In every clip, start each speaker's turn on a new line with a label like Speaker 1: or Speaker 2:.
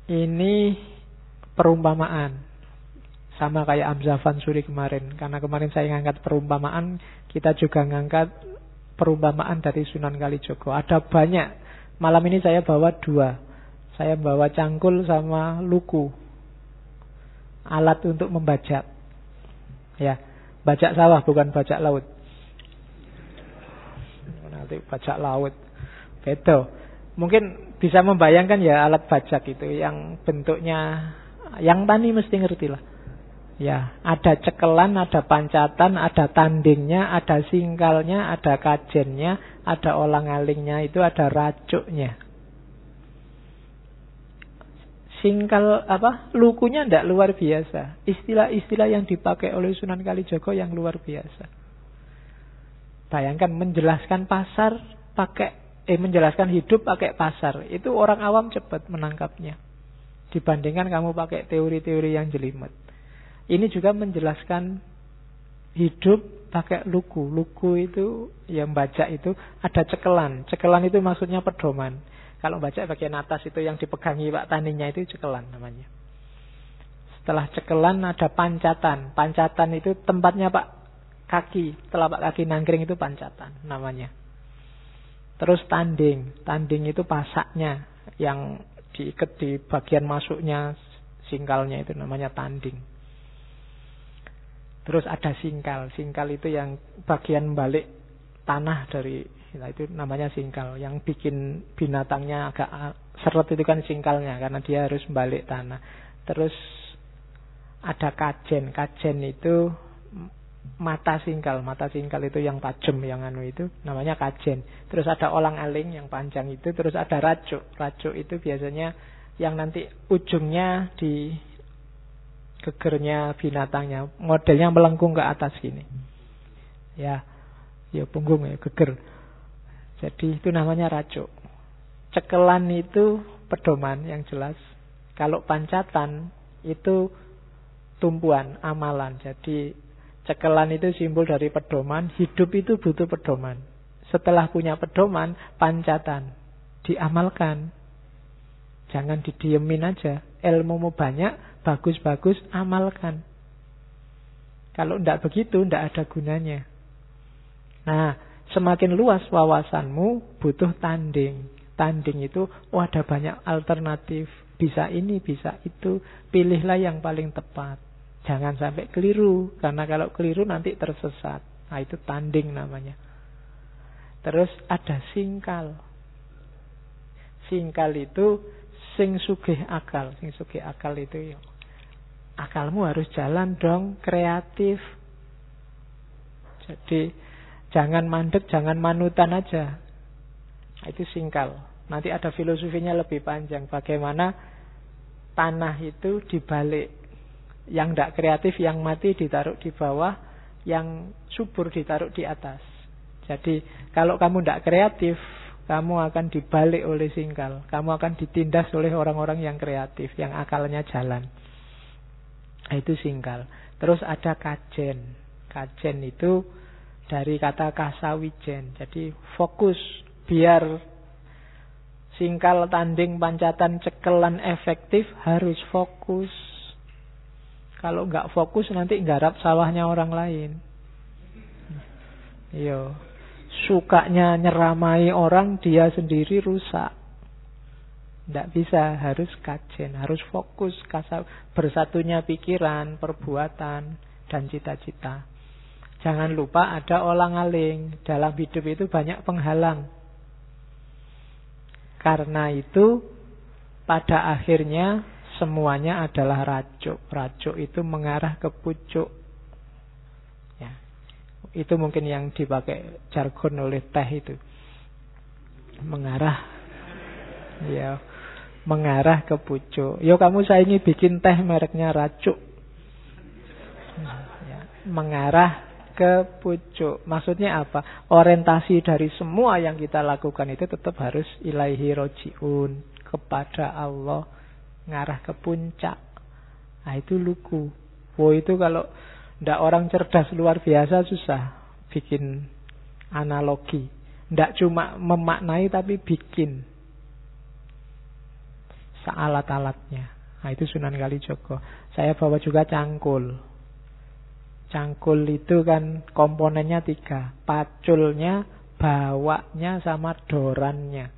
Speaker 1: Ini perumpamaan. Sama kayak Hamzah Fansuri kemarin. Karena kemarin saya ngangkat perumpamaan, kita juga ngangkat perumpamaan dari Sunan Kalijogo. Ada banyak. Malam ini saya bawa 2. Saya bawa cangkul sama luku. Alat untuk membajak. Ya, bajak sawah bukan bajak laut. Nanti bajak laut. Beda. Mungkin bisa membayangkan ya alat bajak itu yang bentuknya, yang tani mesti ngerti lah. Ya, ada cekelan, ada pancatan, ada tandingnya, ada singkalnya, ada kajennya, ada olang-alingnya, itu ada racuknya. Singkal lukunya ndak luar biasa. Istilah-istilah yang dipakai oleh Sunan Kalijogo yang luar biasa. Bayangkan menjelaskan pasar menjelaskan hidup pakai pasar. Itu orang awam cepat menangkapnya. Dibandingkan kamu pakai teori-teori yang jelimet. Ini juga menjelaskan hidup pakai luku. Luku itu, yang bajak itu ada cekelan. Cekelan itu maksudnya pedoman. Kalau bajak bagian atas itu yang dipegangi Pak Taninya itu cekelan namanya. Setelah cekelan ada pancatan. Pancatan itu tempatnya Pak kaki. Telapak kaki nangkring itu pancatan namanya. Terus tanding. Tanding itu pasaknya yang diikat di bagian masuknya singkalnya itu namanya tanding. Terus ada singkal. Singkal itu yang bagian balik tanah dari, itu namanya singkal. Yang bikin binatangnya agak seret itu kan singkalnya, karena dia harus balik tanah. Terus ada kajen. Kajen itu mata singkal. Mata singkal itu yang tajam, yang itu namanya kajen. Terus ada olang-aling yang panjang itu. Terus ada racuk. Racuk itu biasanya yang nanti ujungnya di gegernya binatangnya, modelnya melengkung ke atas gini. Ya punggung ya, geger. Jadi itu namanya racuk. Cekelan itu pedoman yang jelas. Kalau pancatan itu tumpuan, amalan. Jadi cekelan itu simbol dari pedoman. Hidup itu butuh pedoman. Setelah punya pedoman, pancatan. Diamalkan. Jangan didiemin aja. Ilmumu banyak, bagus-bagus, amalkan. Kalau tidak begitu, tidak ada gunanya. Nah, semakin luas wawasanmu, butuh tanding. Tanding itu, ada banyak alternatif. Bisa ini, bisa itu. Pilihlah yang paling tepat. Jangan sampai keliru. Karena kalau keliru nanti tersesat. Nah, itu tanding namanya. Terus ada singkal. Singkal itu sing sugih akal. Sing sugih akal itu ya, akalmu harus jalan dong, kreatif. Jadi jangan mandek, jangan manutan aja. Itu singkal. Nanti ada filosofinya lebih panjang. Bagaimana tanah itu dibalik. Yang tidak kreatif, yang mati ditaruh di bawah, yang subur ditaruh di atas. Jadi kalau kamu tidak kreatif, kamu akan dibalik oleh singkal. Kamu akan ditindas oleh orang-orang yang kreatif, yang akalnya jalan. Itu singkal. Terus ada kajen. Kajen itu dari kata kasawijen. Jadi fokus. Biar singkal, tanding, pancatan, cekelan efektif, harus fokus. Kalau nggak fokus nanti nggarap sawahnya orang lain. Iya. Sukanya nyeramai orang, dia sendiri rusak. Tidak bisa, harus kajen, harus fokus, bersatunya pikiran, perbuatan, dan cita-cita. Jangan lupa ada olang-aling. Dalam hidup itu banyak penghalang. Karena itu, pada akhirnya semuanya adalah racuk. Racuk itu mengarah ke pucuk. Itu mungkin yang dipakai jargon oleh teh itu. Mengarah ke pucuk. Kamu saingi bikin teh mereknya racuk. Mengarah ke pucuk. Maksudnya apa? Orientasi dari semua yang kita lakukan itu tetap harus ilaihi roji'un, kepada Allah, ngarah ke puncak. Nah, itu luku. Itu kalau ndak orang cerdas luar biasa susah bikin analogi. Ndak cuma memaknai tapi bikin. alat-alatnya. Nah, itu Sunan Kalijaga. Saya bawa juga cangkul. Cangkul itu kan komponennya 3. Paculnya, bawaknya, sama dorannya.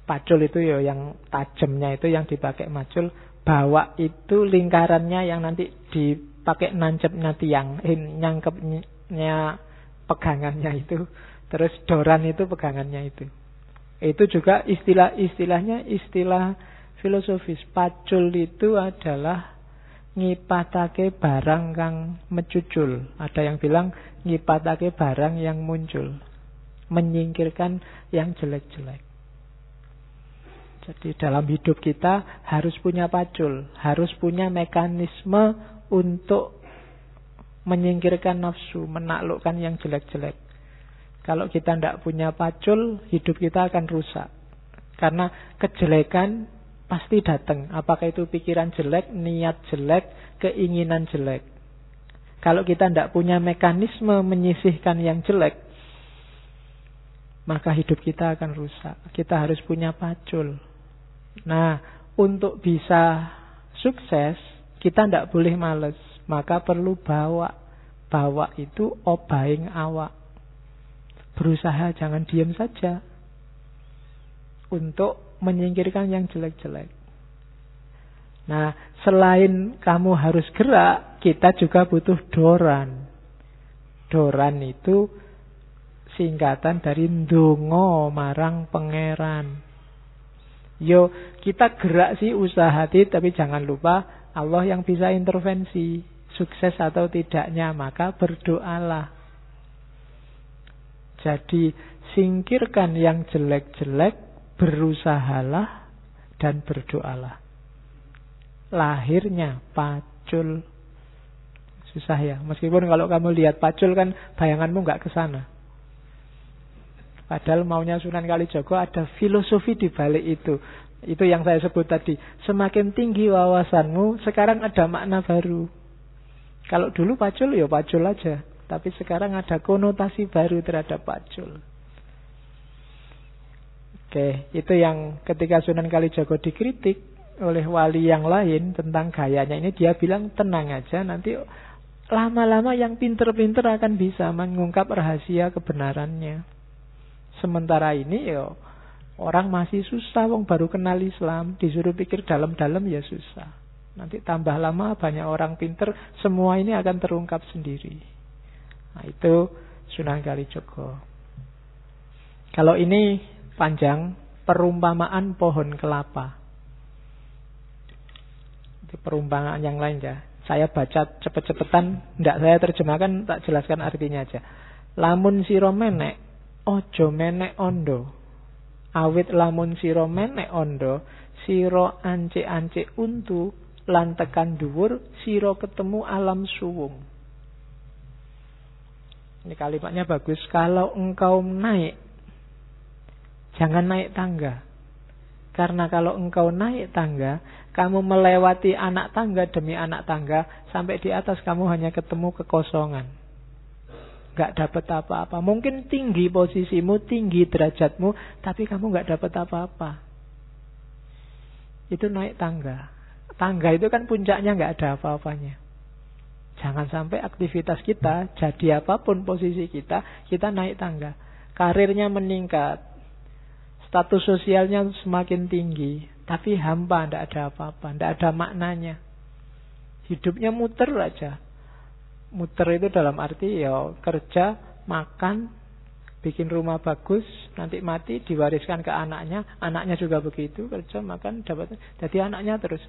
Speaker 1: Pacul itu ya yang tajamnya itu yang dipakai macul. Bawak itu lingkarannya yang nanti dipakai nancepnya tiang. Nyangkepnya pegangannya itu. Terus doran itu pegangannya itu. Itu juga istilahnya istilah filosofis. Pacul itu adalah ngipatake barang kang mecucul. Ada yang bilang ngipatake barang yang muncul. Menyingkirkan yang jelek-jelek. Jadi dalam hidup kita harus punya pacul. Harus punya mekanisme untuk menyingkirkan nafsu, menaklukkan yang jelek-jelek. Kalau kita tidak punya pacul, hidup kita akan rusak. Karena kejelekan pasti datang. Apakah itu pikiran jelek, niat jelek, keinginan jelek. Kalau kita tidak punya mekanisme menyisihkan yang jelek, maka hidup kita akan rusak. Kita harus punya pacul. Nah, untuk bisa sukses, kita tidak boleh males. Maka perlu bawa. Bawa itu obahing awak. Berusaha jangan diam saja. Untuk menyingkirkan yang jelek-jelek. Nah, selain kamu harus gerak, kita juga butuh doran. Doran itu singkatan dari ndonga marang pangeran. Yo, kita gerak sih usaha tapi jangan lupa Allah yang bisa intervensi sukses atau tidaknya, maka berdoalah. Jadi singkirkan yang jelek-jelek, berusahalah dan berdoalah. Lahirnya pacul. Susah ya, meskipun kalau kamu lihat pacul kan bayanganmu nggak ke sana. Padahal maunya Sunan Kalijaga ada filosofi di balik itu. Itu yang saya sebut tadi. Semakin tinggi wawasanmu, sekarang ada makna baru. Kalau dulu pacul, ya pacul aja. Tapi sekarang ada konotasi baru terhadap pacul. Oke, itu yang ketika Sunan Kalijaga dikritik oleh wali yang lain tentang gayanya ini, dia bilang tenang aja, nanti lama-lama yang pinter-pinter akan bisa mengungkap rahasia kebenarannya. Sementara ini ya orang masih susah, wong baru kenal Islam, disuruh pikir dalam-dalam ya susah. Nanti tambah lama banyak orang pinter, semua ini akan terungkap sendiri. Nah, itu Sunan Kalijaga. Kalau ini panjang, perumpamaan pohon kelapa. Itu perumpamaan yang lain ya. Saya baca cepet-cepetan, tidak saya terjemahkan, tak jelaskan artinya aja. Lamun sira menek, ojo menek ondo. Awit lamun sira menek ondo, sira ancik-ancik untu, lan tekan dhuwur, sira ketemu alam suwung. Ini kalimatnya bagus. Kalau engkau naik, jangan naik tangga. Karena kalau engkau naik tangga, kamu melewati anak tangga demi anak tangga, sampai di atas kamu hanya ketemu kekosongan. Gak dapat apa-apa. Mungkin tinggi posisimu, tinggi derajatmu, tapi kamu gak dapat apa-apa. Itu naik tangga. Tangga itu kan puncaknya gak ada apa-apanya. Jangan sampai aktivitas kita, jadi apapun posisi kita naik tangga. Karirnya meningkat, status sosialnya semakin tinggi, tapi hampa, tidak ada apa-apa, tidak ada maknanya. Hidupnya muter aja. Muter itu dalam arti ya kerja, makan, bikin rumah bagus, nanti mati diwariskan ke anaknya, anaknya juga begitu, kerja, makan, dapat. Jadi anaknya terus.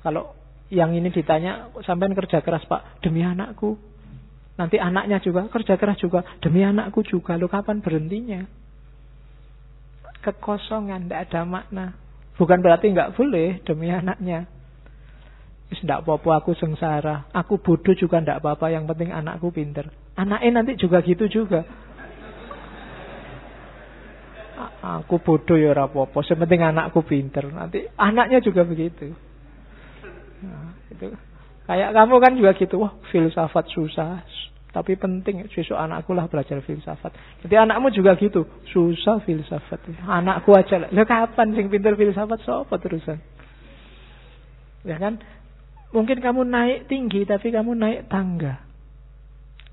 Speaker 1: Kalau yang ini ditanya, sampean kerja keras Pak, demi anakku. Nanti anaknya juga kerja keras juga, demi anakku juga. Lu kapan berhentinya? Kekosongan, tidak ada makna. Bukan berarti nggak boleh demi anaknya. Tidak apa-apa aku sengsara, aku bodoh juga tidak apa-apa, yang penting anakku pinter. Anaknya nanti juga gitu juga. Aku bodoh ya ora apa-apa, yang penting anakku pinter. Nanti anaknya juga begitu. Nah, itu kayak kamu kan juga gitu. Wah, filsafat susah. tapi penting. Besok anakku lah belajar filsafat. Jadi anakmu juga gitu. Susah filsafat. Anakku aja lah. Lah kapan sing pinter filsafat sapa terusan? Ya kan? Mungkin kamu naik tinggi tapi kamu naik tangga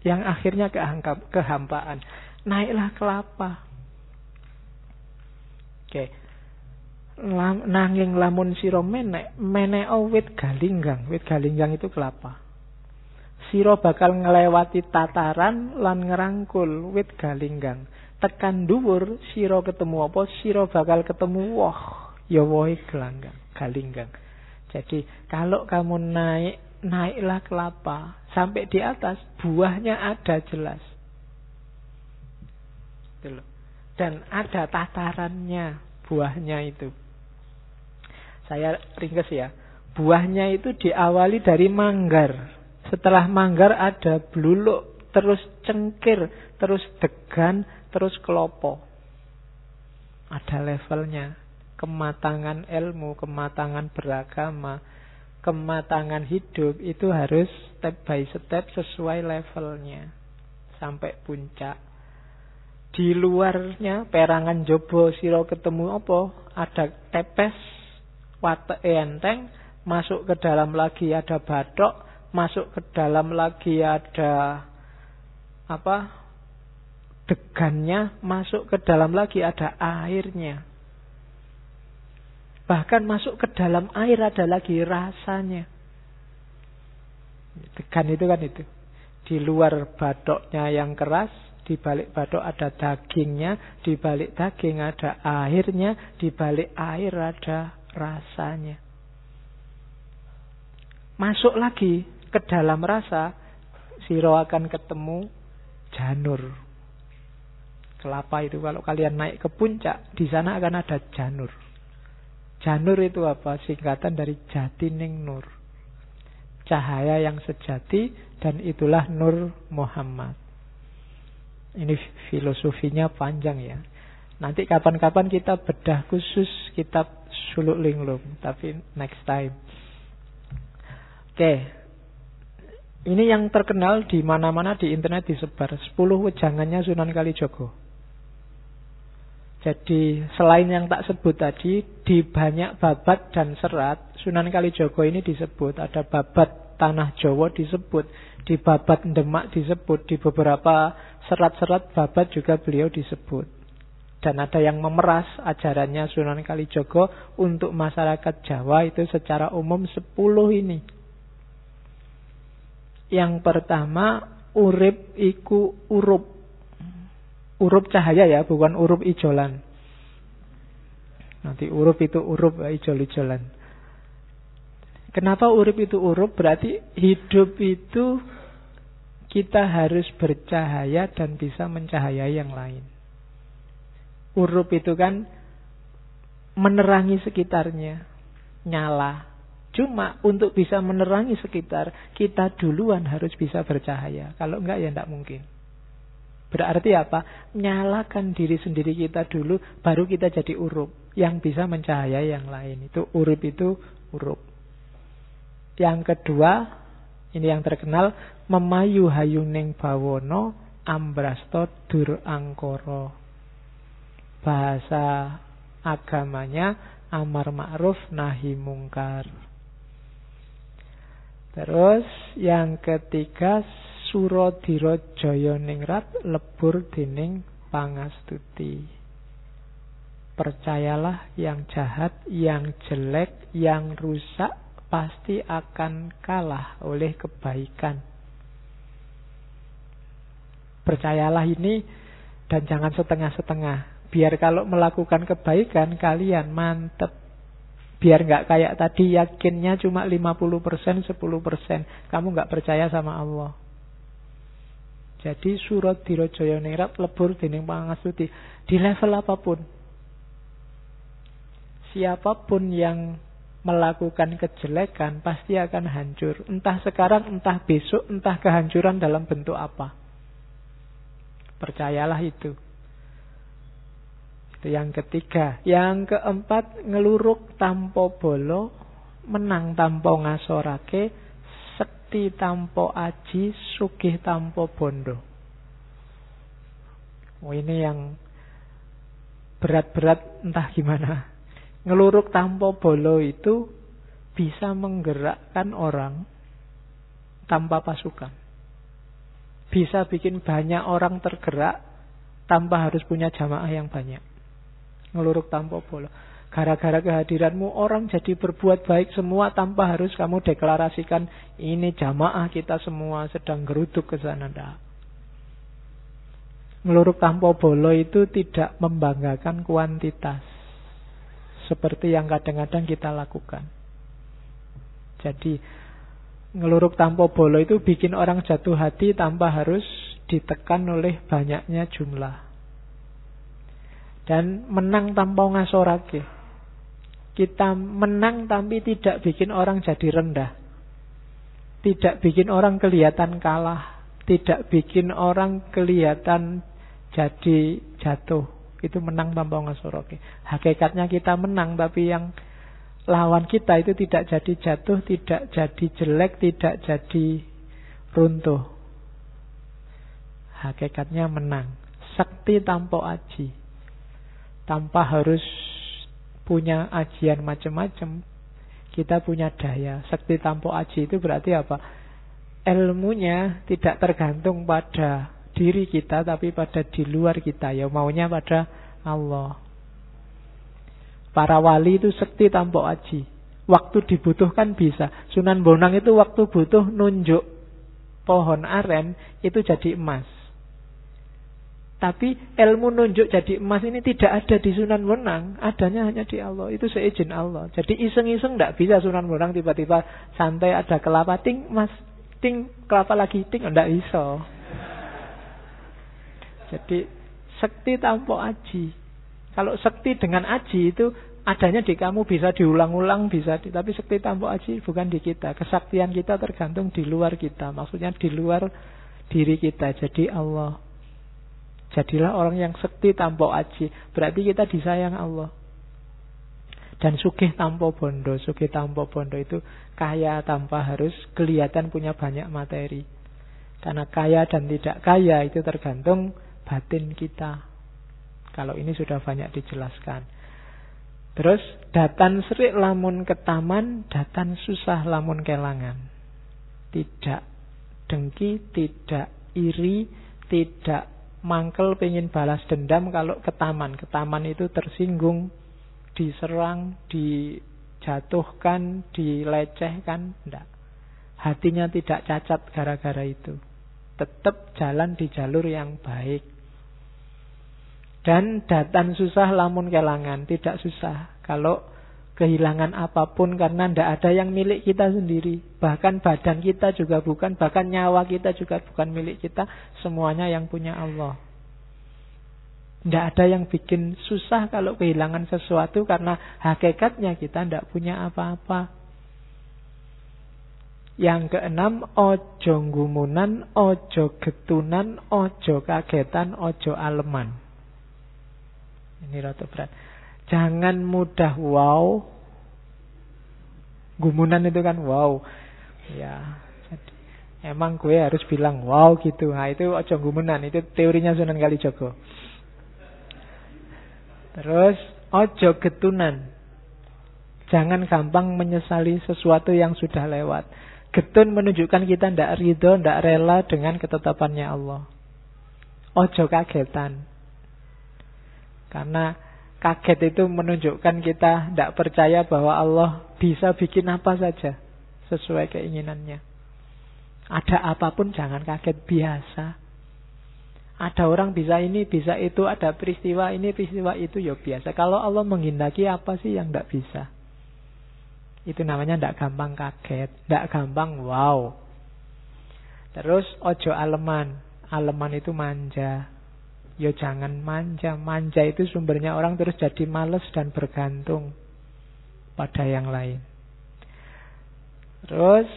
Speaker 1: yang akhirnya kehampaan. Naiklah kelapa. Oke. Nanging lamun sira menek wit galinggang. Wit galinggang itu kelapa. Sira bakal ngelewati tataran lan ngerangkul wit galinggang. Tekan dhuwur sira ketemu apa? Sira bakal ketemu woh. Ya wohe galinggang. Jadi kalau kamu naiklah kelapa sampai di atas, buahnya ada jelas. Dan ada tatarannya buahnya itu. Saya ringkas ya. Buahnya itu diawali dari manggar. Setelah manggar ada bluluk, terus cengkir, terus degan, terus kelopo. Ada levelnya. Kematangan ilmu, kematangan beragama, kematangan hidup itu harus step by step sesuai levelnya sampai puncak. Di luarnya perangan jobo siro ketemu apa? Ada tepes, wateke enteng, masuk ke dalam lagi ada bathok, masuk ke dalam lagi ada degannya, masuk ke dalam lagi ada airnya. Bahkan masuk ke dalam air ada lagi rasanya. Degan itu kan itu. Di luar bathoknya yang keras, di balik bathok ada dagingnya, di balik daging ada airnya, di balik air ada rasanya. Masuk lagi ke dalam rasa, siro akan ketemu janur. Kelapa itu kalau kalian naik ke puncak, di sana akan ada janur. Janur itu apa? Singkatan dari Jatining Nur. Cahaya yang sejati, dan itulah Nur Muhammad. Ini filosofinya panjang ya. Nanti kapan-kapan kita bedah khusus kitab Suluk Linglung, tapi next time. Oke. Ini yang terkenal di mana-mana di internet disebar. 10 wejangannya Sunan Kalijogo. Jadi selain yang tak sebut tadi, di banyak babat dan serat Sunan Kalijogo ini disebut. Ada babat Tanah Jawa disebut, di babat Demak disebut, di beberapa serat-serat babat juga beliau disebut. Dan ada yang memeras ajarannya Sunan Kalijogo untuk masyarakat Jawa itu secara umum 10 ini. Yang pertama, urip iku urup. Urup cahaya ya, bukan urup ijolan. Nanti urup itu urup, ijol-ijolan. Kenapa urup itu urup? Berarti hidup itu kita harus bercahaya dan bisa mencahayai yang lain. Urup itu kan menerangi sekitarnya, nyala. Cuma untuk bisa menerangi sekitar, kita duluan harus bisa bercahaya. Kalau enggak ya enggak mungkin. Berarti apa? Nyalakan diri sendiri kita dulu, baru kita jadi urup yang bisa mencahayai yang lain. Itu urup itu urup. Yang kedua, ini yang terkenal, memayu hayuning bawono ambrasto dur angkoro. Bahasa agamanya amar ma'ruf nahi mungkar. Terus yang ketiga, Suradira Jaya ningrat lebur dening pangastuti. Percayalah yang jahat, yang jelek, yang rusak pasti akan kalah oleh kebaikan. Percayalah ini dan jangan setengah-setengah. Biar kalau melakukan kebaikan kalian mantep. Biar nggak kayak tadi yakinnya cuma 50%, 10%. Kamu nggak percaya sama Allah. Jadi Suradira Jaya ningrat lebur dening pangastuti. Di level apapun, siapapun yang melakukan kejelekan pasti akan hancur. Entah sekarang, entah besok, entah kehancuran dalam bentuk apa. Percayalah itu. Itu yang ketiga. Yang keempat, ngeluruk tanpa bolo, menang tanpa ngasorake, sekti tanpa aji, sugih tanpa bondo. Ini yang berat-berat entah gimana. Ngeluruk tanpa bolo itu bisa menggerakkan orang tanpa pasukan. Bisa bikin banyak orang tergerak tanpa harus punya jamaah yang banyak. Ngeluruk tanpa bolo. Gara-gara kehadiranmu orang jadi berbuat baik semua tanpa harus kamu deklarasikan ini jamaah kita semua sedang geruduk ke sana. Nggak. Ngeluruk tanpa bolo itu tidak membanggakan kuantitas seperti yang kadang-kadang kita lakukan. Jadi ngeluruk tanpa bolo itu bikin orang jatuh hati tanpa harus ditekan oleh banyaknya jumlah. Dan menang tanpa ngasorake. Kita menang tapi tidak bikin orang jadi rendah. Tidak bikin orang kelihatan kalah. Tidak bikin orang kelihatan jadi jatuh. Itu menang tanpa ngasorake. Hakikatnya kita menang tapi yang lawan kita itu tidak jadi jatuh, tidak jadi jelek, tidak jadi runtuh. Hakikatnya menang. Sakti tanpa aji. Tanpa harus punya ajian macam-macam. Kita punya daya. Sakti tanpa aji itu berarti apa? Ilmunya tidak tergantung pada diri kita, tapi pada di luar kita. Ya maunya pada Allah. Para wali itu sakti tanpa aji. Waktu dibutuhkan bisa. Sunan Bonang itu waktu butuh nunjuk pohon aren itu jadi emas. Tapi ilmu nunjuk jadi emas ini tidak ada di Sunan Bonang. Adanya hanya di Allah. Itu seizin Allah. Jadi iseng-iseng tidak bisa Sunan Bonang tiba-tiba santai ada kelapa, ting emas, ting kelapa lagi, ting. Tidak bisa. Jadi sakti tanpa aji. Kalau sakti dengan aji itu adanya di kamu, bisa diulang-ulang, bisa tapi sakti tanpa aji bukan di kita. Kesaktian kita tergantung di luar kita. Maksudnya di luar diri kita. Jadi Allah. Jadilah orang yang sakti tanpa aji. Berarti kita disayang Allah. Dan sugih tanpa bondo. Sugih tanpa bondo itu kaya tanpa harus kelihatan punya banyak materi. Karena kaya dan tidak kaya itu tergantung batin kita. Kalau ini sudah banyak dijelaskan. Terus datan serik lamun ketaman, datan susah lamun kelangan. Tidak dengki, tidak iri, tidak mangkel pengen balas dendam kalau ketaman. Ketaman itu tersinggung, diserang, dijatuhkan, dilecehkan. Tidak. Hatinya tidak cacat gara-gara itu. Tetap jalan di jalur yang baik. Dan datan susah lamun kelangan. Tidak susah kalau kehilangan apapun karena tidak ada yang milik kita sendiri. Bahkan badan kita juga bukan, bahkan nyawa kita juga bukan milik kita. Semuanya yang punya Allah. Tidak ada yang bikin susah kalau kehilangan sesuatu karena hakikatnya kita tidak punya apa-apa. Yang keenam, ojo gumunan, ojo getunan, ojo kagetan, ojo aleman. Ini rada berat. Jangan mudah wow. Gumunan itu kan wow. Ya, jadi emang gue harus bilang wow gitu. Nah itu ojo gumunan. Itu teorinya Sunan Kalijaga. Terus ojo getunan. Jangan gampang menyesali sesuatu yang sudah lewat. Getun menunjukkan kita tidak ridho, tidak rela dengan ketetapannya Allah. Ojo kagetan. Karena kaget itu menunjukkan kita tidak percaya bahwa Allah bisa bikin apa saja sesuai keinginannya. Ada apapun jangan kaget, biasa. Ada orang bisa ini, bisa itu, ada peristiwa ini, peristiwa itu, ya biasa. Kalau Allah menghendaki apa sih yang tidak bisa? Itu namanya tidak gampang kaget, tidak gampang wow. Terus ojo aleman. Aleman itu manja. Ya jangan manja. Manja itu sumbernya orang terus jadi malas dan bergantung pada yang lain. Terus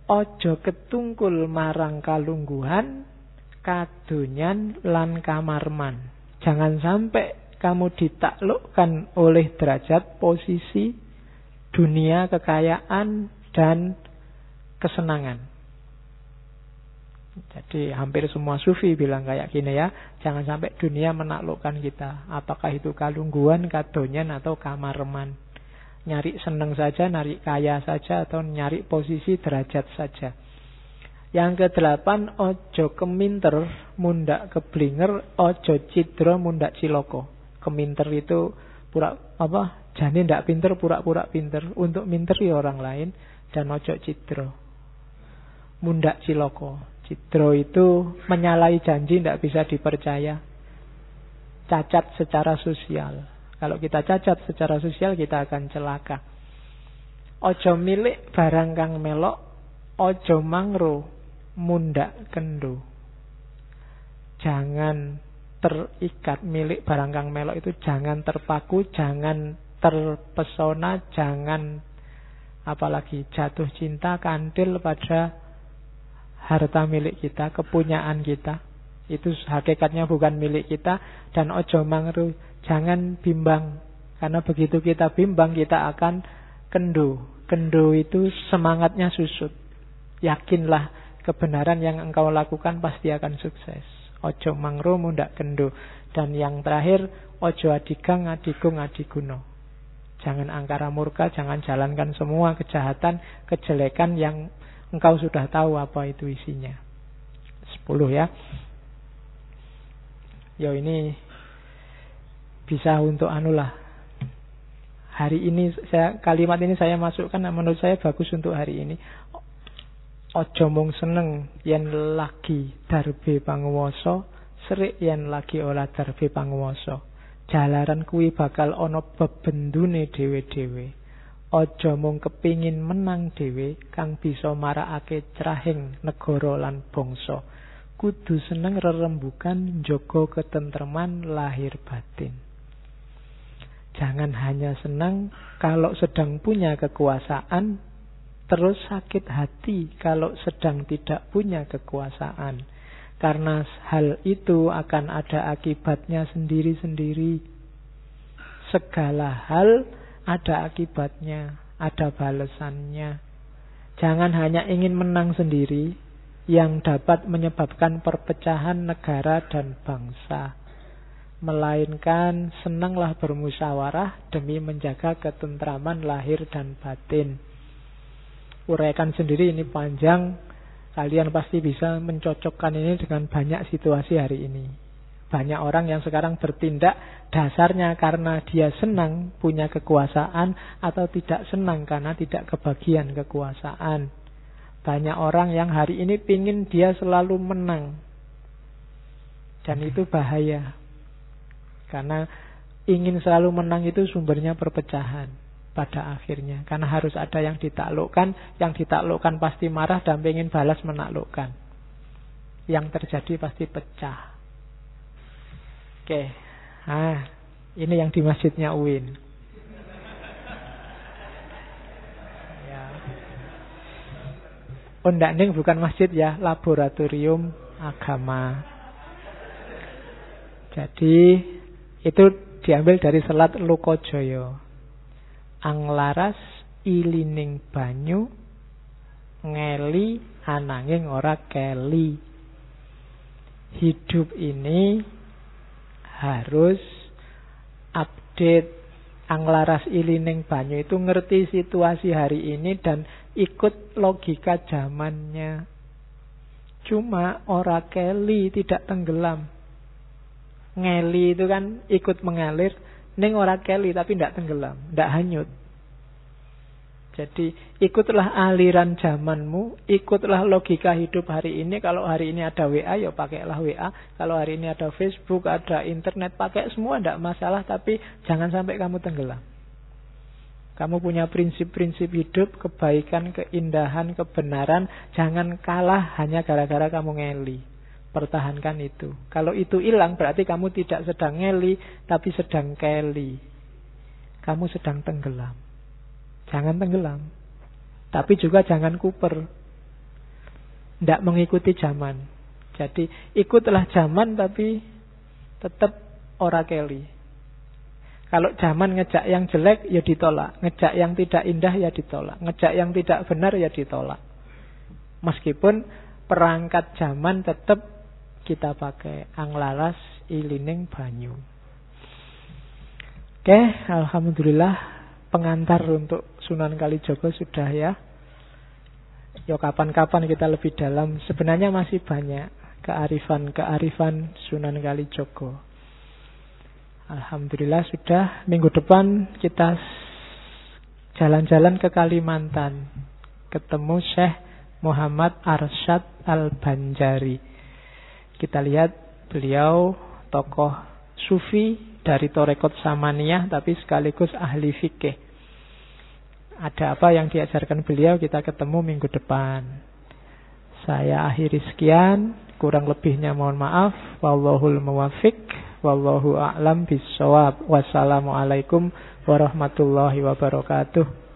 Speaker 1: ojo ketungkul marang kalungguhan, kadonyan lan kamarman. Jangan sampai kamu ditaklukkan oleh derajat, posisi, dunia, kekayaan, dan kesenangan. Jadi hampir semua sufi bilang kayak gini ya, jangan sampai dunia menaklukkan kita. Apakah itu kalungguan, kadonyan, atau kamarman. Nyari seneng saja, nyari kaya saja, atau nyari posisi derajat saja. Yang ke-8, ojo keminter, mundak keblinger, ojo cidro, mundak ciloko. Keminter itu jane ndak pinter, pura-pura pinter untuk minteri orang lain, dan ojo cidro, mundak ciloko. Cidro itu menyalahi janji, tidak bisa dipercaya. Cacat secara sosial. Kalau kita cacat secara sosial, kita akan celaka. Ojo milik barang kang melok, ojo mangro, mundak kendo. Jangan terikat milik barang kang melok itu, jangan terpaku, jangan terpesona, jangan apalagi jatuh cinta, kandil pada harta milik kita, kepunyaan kita. Itu hakikatnya bukan milik kita. Dan ojo mangru, jangan bimbang. Karena begitu kita bimbang, kita akan kendo. Kendo itu semangatnya susut. Yakinlah kebenaran yang engkau lakukan pasti akan sukses. Ojo mangru, mundak kendo. Dan yang terakhir, ojo adigang, adigung, adiguno. Jangan angkara murka, jangan jalankan semua kejahatan, kejelekan yang engkau sudah tahu apa itu isinya. 10 ya. Ya ini bisa untuk anulah. Hari ini kalimat ini saya masukkan, menurut saya bagus untuk hari ini. Ojo mung seneng yen lagi darbe panguwasa, serik yen lagi ora darbe panguwasa. Jalaran kuwi bakal ana bebendune dhewe-dhewe. Ojo mung kepingin menang dhewe kang bisa marakake cerahing negara lan bangsa. Kudu seneng rerembugan, njaga ketentreman lahir batin. Jangan hanya senang kalau sedang punya kekuasaan, terus sakit hati kalau sedang tidak punya kekuasaan. Karena hal itu akan ada akibatnya sendiri-sendiri. Segala hal ada akibatnya, ada balasannya. Jangan hanya ingin menang sendiri yang dapat menyebabkan perpecahan negara dan bangsa. Melainkan senanglah bermusyawarah demi menjaga ketentraman lahir dan batin. Uraikan sendiri ini panjang. Kalian pasti bisa mencocokkan ini dengan banyak situasi hari ini. Banyak orang yang sekarang bertindak dasarnya karena dia senang punya kekuasaan atau tidak senang karena tidak kebagian kekuasaan. Banyak orang yang hari ini pingin dia selalu menang. Dan itu bahaya. Karena ingin selalu menang itu sumbernya perpecahan pada akhirnya. Karena harus ada yang ditaklukkan pasti marah dan pengen balas menaklukkan. Yang terjadi pasti pecah. Oke, ini yang di masjidnya UIN. Ya. Ondakning bukan masjid ya, laboratorium agama. Jadi itu diambil dari selat Lokojoyo. Anglaras ilining banyu, ngeli ananging ora keli. Hidup ini harus update. Anglaras ilining banyu itu ngerti situasi hari ini dan ikut logika zamannya. Cuma ora keli, tidak tenggelam. Ngeli itu kan ikut mengalir, ning ora keli tapi tidak tenggelam, tidak hanyut. Jadi ikutlah aliran zamanmu, ikutlah logika hidup hari ini. Kalau hari ini ada WA, ya pakailah WA. Kalau hari ini ada Facebook, ada internet, pakai semua, tidak masalah. Tapi jangan sampai kamu tenggelam. Kamu punya prinsip-prinsip hidup, kebaikan, keindahan, kebenaran. Jangan kalah hanya gara-gara kamu ngeli. Pertahankan itu. Kalau itu hilang, berarti kamu tidak sedang ngeli, tapi sedang keli. Kamu sedang tenggelam. Jangan tenggelam. Tapi juga jangan kuper. Tidak mengikuti zaman. Jadi ikutlah zaman tapi tetap ora keli. Kalau zaman ngejak yang jelek ya ditolak. Ngejak yang tidak indah ya ditolak. Ngejak yang tidak benar ya ditolak. Meskipun perangkat zaman tetap kita pakai anglaras ilining banyu. Oke, alhamdulillah pengantar untuk Sunan Kalijaga sudah ya. Ya kapan-kapan kita lebih dalam. Sebenarnya masih banyak kearifan Sunan Kalijaga. Alhamdulillah sudah. Minggu depan kita jalan-jalan ke Kalimantan, ketemu Syekh Muhammad Arsyad Al-Banjari. Kita lihat beliau tokoh sufi dari Torekot Samaniyah, tapi sekaligus ahli fikih. Ada apa yang diajarkan beliau, kita ketemu minggu depan. Saya akhiri sekian, kurang lebihnya mohon maaf. Wallahul muwaffiq, wallahu a'lam bissawab. Wassalamualaikum warahmatullahi wabarakatuh.